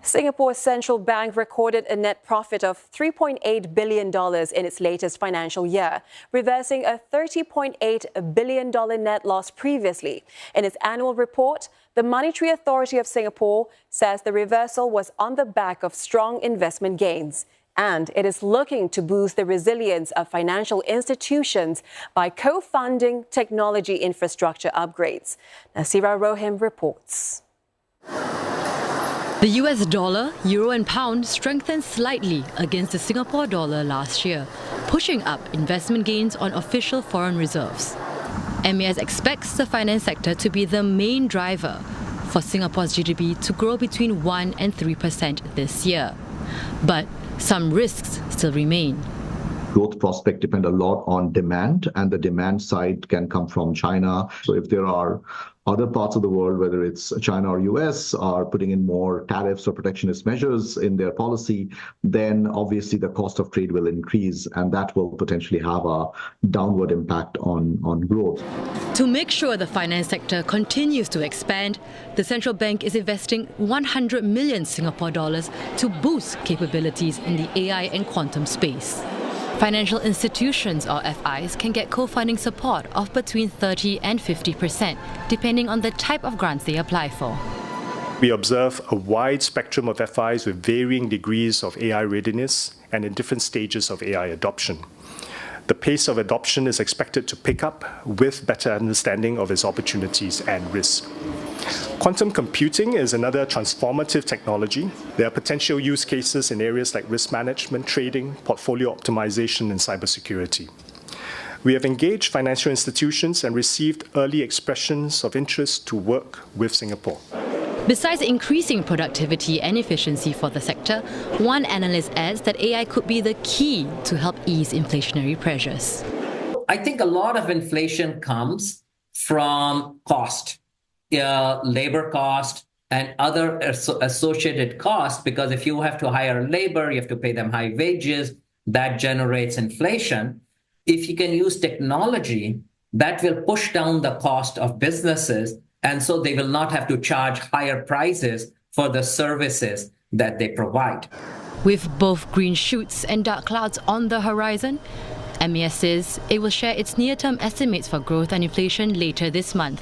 Singapore's central bank recorded a net profit of $3.8 billion in its latest financial year, reversing a $30.8 billion net loss previously. In its annual report, the Monetary Authority of Singapore says the reversal was on the back of strong investment gains. And it is looking to boost the resilience of financial institutions by co-funding technology infrastructure upgrades. Nasyrah Rohim reports. The US dollar, euro and pound strengthened slightly against the Singapore dollar last year, pushing up investment gains on official foreign reserves. MAS expects the finance sector to be the main driver for Singapore's GDP to grow between 1% and 3% this year. But some risks still remain. Growth prospects depend a lot on demand, and the demand side can come from China. So if there are other parts of the world, whether it's China or US, are putting in more tariffs or protectionist measures in their policy, then obviously the cost of trade will increase, and that will potentially have a downward impact on growth. To make sure the finance sector continues to expand, the central bank is investing 100 million Singapore dollars to boost capabilities in the AI and quantum space. Financial institutions, or FIs, can get co-funding support of between 30% and 50%, depending on the type of grants they apply for. We observe a wide spectrum of FIs with varying degrees of AI readiness and in different stages of AI adoption. The pace of adoption is expected to pick up with better understanding of its opportunities and risks. Quantum computing is another transformative technology. There are potential use cases in areas like risk management, trading, portfolio optimization, and cybersecurity. We have engaged financial institutions and received early expressions of interest to work with Singapore. Besides increasing productivity and efficiency for the sector, one analyst adds that AI could be the key to help ease inflationary pressures. I think a lot of inflation comes from cost. Labor cost and other associated costs, because if you have to hire labor, you have to pay them high wages, that generates inflation. If you can use technology, that will push down the cost of businesses, and so they will not have to charge higher prices for the services that they provide. With both green shoots and dark clouds on the horizon, MAS says it will share its near-term estimates for growth and inflation later this month.